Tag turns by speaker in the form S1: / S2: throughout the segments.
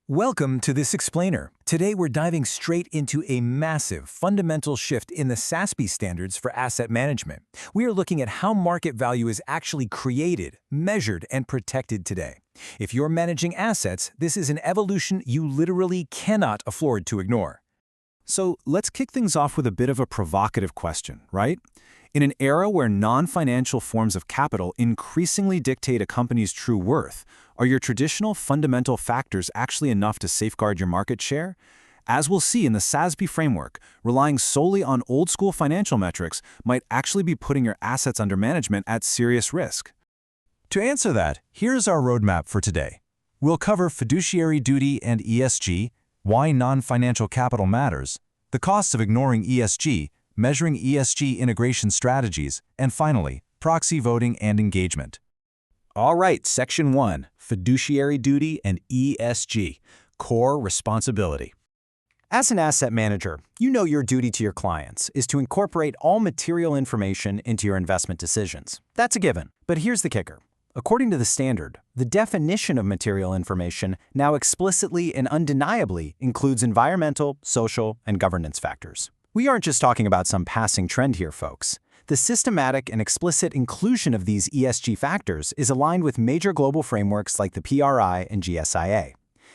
S1: Welcome to this explainer. Today we're diving straight into a massive, fundamental shift in the SASB standards for asset management. We are looking at how market value is actually created, measured, and protected today. If you're managing assets, this is an evolution you literally cannot afford to ignore.
S2: So let's kick things off with a bit of a provocative question, right? In an era where non-financial forms of capital increasingly dictate a company's true worth, are your traditional fundamental factors actually enough to safeguard your market share? As we'll see in the SASB framework, relying solely on old-school financial metrics might actually be putting your assets under management at serious risk.
S1: To answer that, here's our roadmap for today. We'll cover fiduciary duty and ESG, why non-financial capital matters, the costs of ignoring ESG, measuring ESG integration strategies, and finally, proxy voting and engagement.
S2: All right, Section 1, Fiduciary Duty and ESG, Core Responsibility. As an asset manager, you know your duty to your clients is to incorporate all material information into your investment decisions. That's a given. But here's the kicker. According to the standard, the definition of material information now explicitly and undeniably includes environmental, social, and governance factors. We aren't just talking about some passing trend here, folks. The systematic and explicit inclusion of these ESG factors is aligned with major global frameworks like the PRI and GSIA.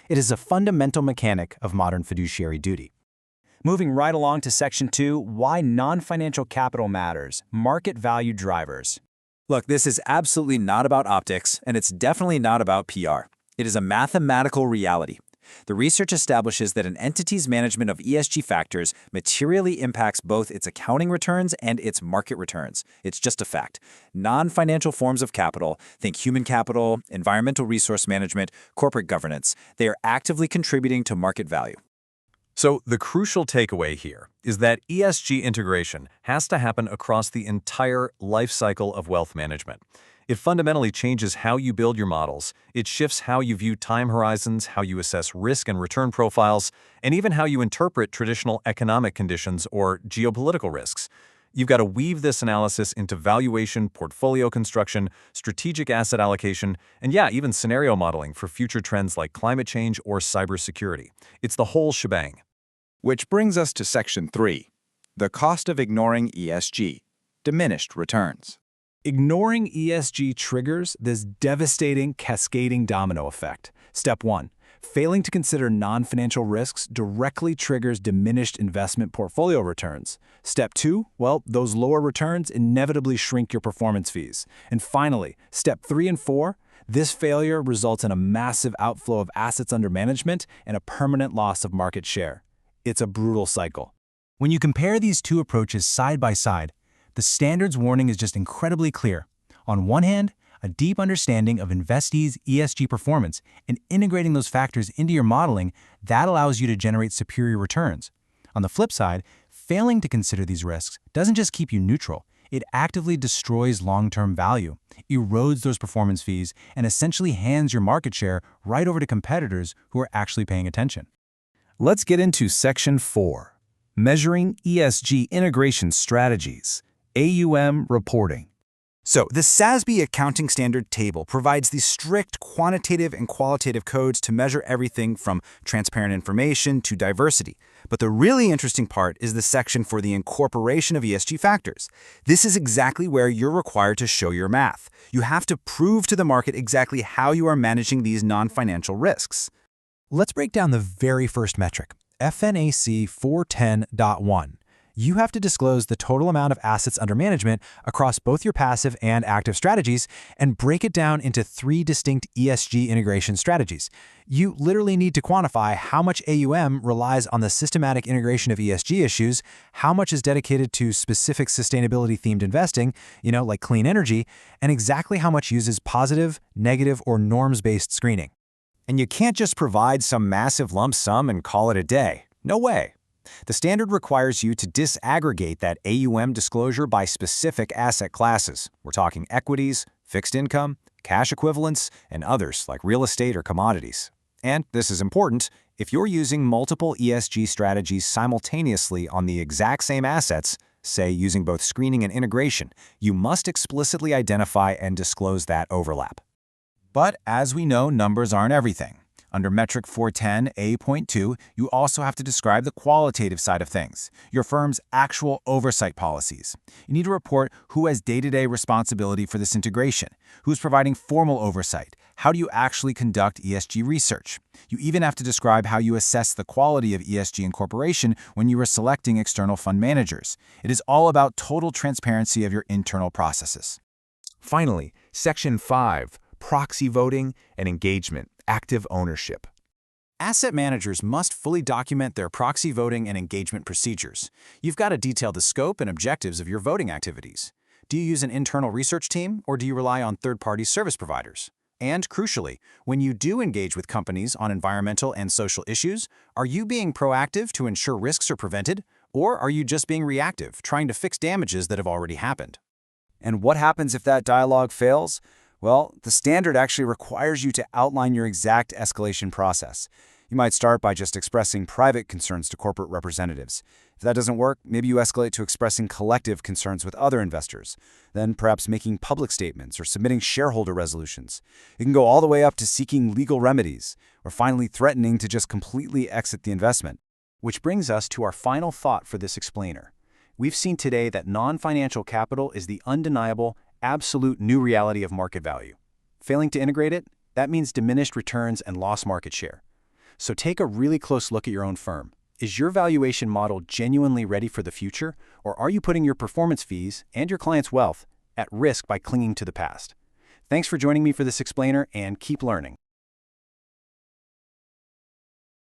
S2: It is a fundamental mechanic of modern fiduciary duty. Moving right along to Section 2, why non-financial capital matters, market value drivers. Look, this is absolutely not about optics, and it's definitely not about PR. It is a mathematical reality. The research establishes that an entity's management of ESG factors materially impacts both its accounting returns and its market returns. It's just a fact. Non-financial forms of capital, think human capital, environmental resource management, corporate governance, they are actively contributing to market value.
S3: So the crucial takeaway here is that ESG integration has to happen across the entire life cycle of wealth management. It fundamentally changes how you build your models. It shifts how you view time horizons, how you assess risk and return profiles, and even how you interpret traditional economic conditions or geopolitical risks. You've got to weave this analysis into valuation, portfolio construction, strategic asset allocation, and even scenario modeling for future trends like climate change or cybersecurity. It's the whole shebang.
S4: Which brings us to Section 3, the cost of ignoring ESG, diminished returns.
S2: Ignoring ESG triggers this devastating cascading domino effect. Step 1. Failing to consider non-financial risks directly triggers diminished investment portfolio returns. Step 2, those lower returns inevitably shrink your performance fees. And finally, Step 3 and 4, this failure results in a massive outflow of assets under management and a permanent loss of market share. It's a brutal cycle. When you compare these two approaches side by side, the standards warning is just incredibly clear. On one hand, a deep understanding of investees' ESG performance and integrating those factors into your modeling, that allows you to generate superior returns. On the flip side, failing to consider these risks doesn't just keep you neutral, it actively destroys long-term value, erodes those performance fees, and essentially hands your market share right over to competitors who are actually paying attention.
S1: Let's get into Section 4, Measuring ESG Integration Strategies, AUM Reporting.
S4: So, the SASB accounting standard table provides these strict quantitative and qualitative codes to measure everything from transparent information to diversity. But the really interesting part is the section for the incorporation of ESG factors. This is exactly where you're required to show your math. You have to prove to the market exactly how you are managing these non-financial risks.
S2: Let's break down the very first metric, FNAC 410.1. You have to disclose the total amount of assets under management across both your passive and active strategies and break it down into 3 distinct ESG integration strategies. You literally need to quantify how much AUM relies on the systematic integration of ESG issues, how much is dedicated to specific sustainability-themed investing, like clean energy, and exactly how much uses positive, negative, or norms-based screening.
S4: And you can't just provide some massive lump sum and call it a day. No way. The standard requires you to disaggregate that AUM disclosure by specific asset classes. We're talking equities, fixed income, cash equivalents, and others like real estate or commodities. And this is important, if you're using multiple ESG strategies simultaneously on the exact same assets, say using both screening and integration, you must explicitly identify and disclose that overlap. But as we know, numbers aren't everything. Under Metric 410A.2, you also have to describe the qualitative side of things, your firm's actual oversight policies. You need to report who has day-to-day responsibility for this integration, who's providing formal oversight, how do you actually conduct ESG research. You even have to describe how you assess the quality of ESG incorporation when you are selecting external fund managers. It is all about total transparency of your internal processes.
S1: Finally, Section 5, proxy voting and engagement, active ownership.
S2: Asset managers must fully document their proxy voting and engagement procedures. You've got to detail the scope and objectives of your voting activities. Do you use an internal research team, or do you rely on third-party service providers? And crucially, when you do engage with companies on environmental and social issues, are you being proactive to ensure risks are prevented, or are you just being reactive, trying to fix damages that have already happened?
S4: And what happens if that dialogue fails? Well, the standard actually requires you to outline your exact escalation process. You might start by just expressing private concerns to corporate representatives. If that doesn't work, maybe you escalate to expressing collective concerns with other investors, then perhaps making public statements or submitting shareholder resolutions. You can go all the way up to seeking legal remedies, or finally threatening to just completely exit the investment.
S2: Which brings us to our final thought for this explainer. We've seen today that non-financial capital is the undeniable, absolute new reality of market value. Failing to integrate it, that means diminished returns and lost market share. So take a really close look at your own firm. Is your valuation model genuinely ready for the future, or are you putting your performance fees and your clients' wealth at risk by clinging to the past? Thanks for joining me for this explainer, and keep learning.